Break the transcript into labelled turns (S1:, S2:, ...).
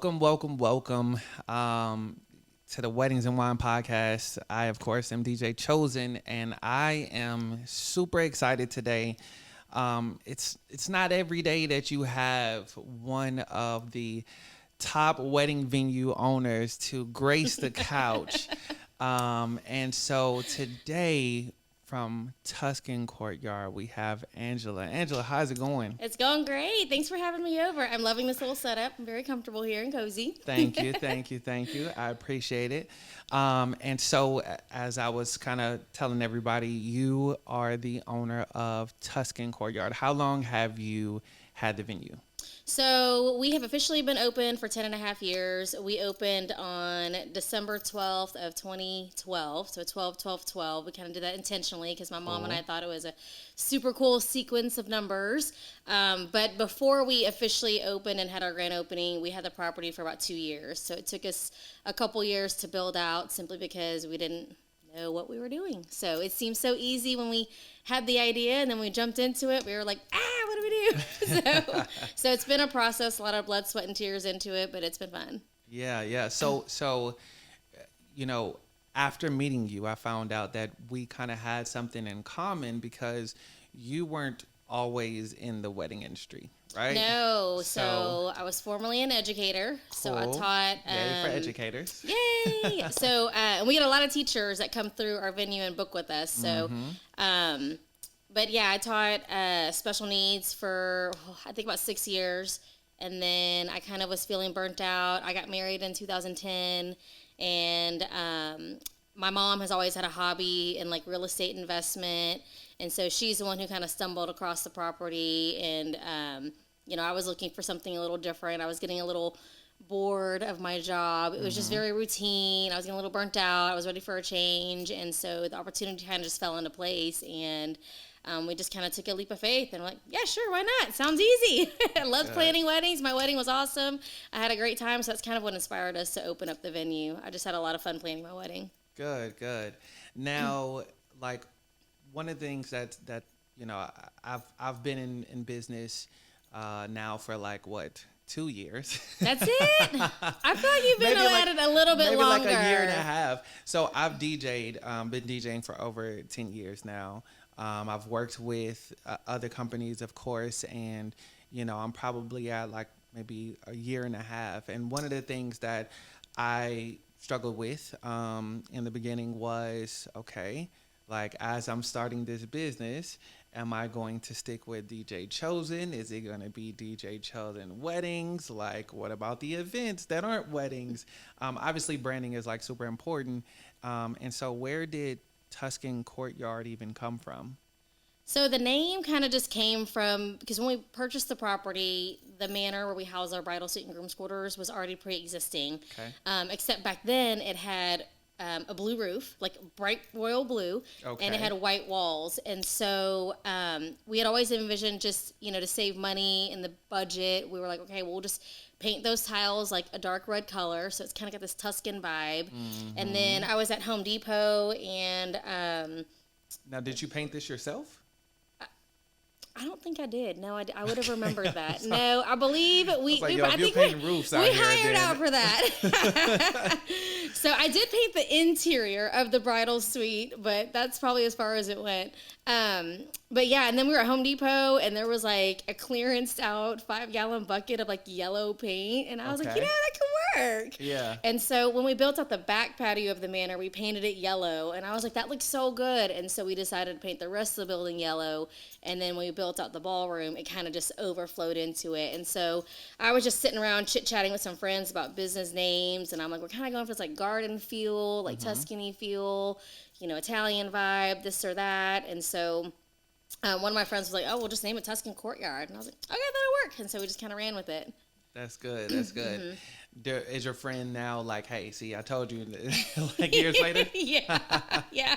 S1: welcome to the Weddings and Wine podcast. I, of course, am DJ Chosen, and I am super excited today. It's not every day that you have one of the top wedding venue owners to grace the couch. And so today, from Tuscan Courtyard, we have Angela. Angela, how's it going?
S2: It's going great. Thanks for having me over. I'm loving this little setup. I'm very comfortable here and cozy.
S1: Thank you. I appreciate it. And so, as I was kind of telling everybody, you are the owner of Tuscan Courtyard. How long have you had the venue?
S2: So we have officially been open for 10 and a half years. We opened on December 12th of 2012. So 12-12-12. We kind of did that intentionally because my mom and I thought it was a super cool sequence of numbers. But before we officially opened and had our grand opening, we had the property for about 2 years. So it took us a couple years to build out simply because we didn't know what we were doing. So it seemed so easy when we had the idea and then we jumped into it. We were like, what do we do? So it's been a process, a lot of blood, sweat, and tears into it, but it's been fun.
S1: Yeah. So, you know, after meeting you, I found out that we kind of had something in common because you weren't always in the wedding industry, right?
S2: No. So I was formerly an educator.
S1: Cool.
S2: So I taught.
S1: Yay for educators.
S2: Yay! So and we get a lot of teachers that come through our venue and book with us. So, but yeah, I taught special needs for I think about 6 years, and then I kind of was feeling burnt out. I got married in 2010, and my mom has always had a hobby in like real estate investment. And so she's the one who kind of stumbled across the property. And, I was looking for something a little different. I was getting a little bored of my job. It was just very routine. I was getting a little burnt out. I was ready for a change. And so the opportunity kind of just fell into place. And we just kind of took a leap of faith. And we're like, yeah, sure, why not? Sounds easy. I loved planning weddings. My wedding was awesome. I had a great time. So that's kind of what inspired us to open up the venue. I just had a lot of fun planning my wedding.
S1: Good. Now, one of the things that I've been in business now for 2 years.
S2: That's it. I feel like you've been at it a little bit longer.
S1: Maybe a year and a half. So I've DJ'd, been DJing for over 10 years now. I've worked with other companies, of course, and I'm probably at maybe a year and a half. And one of the things that I struggled with in the beginning was, as I'm starting this business, am I going to stick with DJ Chosen? Is it going to be DJ Chosen Weddings? What about the events that aren't weddings? Obviously, branding is super important. And so where did Tuscan Courtyard even come from?
S2: So the name kind of just came from, because when we purchased the property, the manor where we house our bridal suite and groom's quarters was already pre-existing. Okay. Except back then it had a blue roof, bright royal blue, and it had white walls. And so we had always envisioned just, to save money in the budget. We were like, okay, we'll just paint those tiles a dark red color. So it's kind of got this Tuscan vibe. And then I was at Home Depot and...
S1: Now, did you paint this yourself?
S2: I don't think I did. No, I would have remembered that. No, I believe we
S1: roofs out
S2: we
S1: here,
S2: hired out for that. So I did paint the interior of the bridal suite, but that's probably as far as it went. But yeah, and then we were at Home Depot, and there was a clearanced out 5-gallon bucket of yellow paint, and I was like, that could work.
S1: Yeah.
S2: And so when we built out the back patio of the manor, we painted it yellow, and I was like, that looks so good. And so we decided to paint the rest of the building yellow, and then when we built out the ballroom, it kind of just overflowed into it. And so I was just sitting around chit-chatting with some friends about business names, and I'm like, we're kind of going for this garden feel, Tuscany feel, Italian vibe, this or that. And so one of my friends was like, we'll just name it Tuscan Courtyard. And I was like, okay, that'll work. And so we just kind of ran with it.
S1: That's good. Is your friend now hey, see, I told you, years later?
S2: Yeah.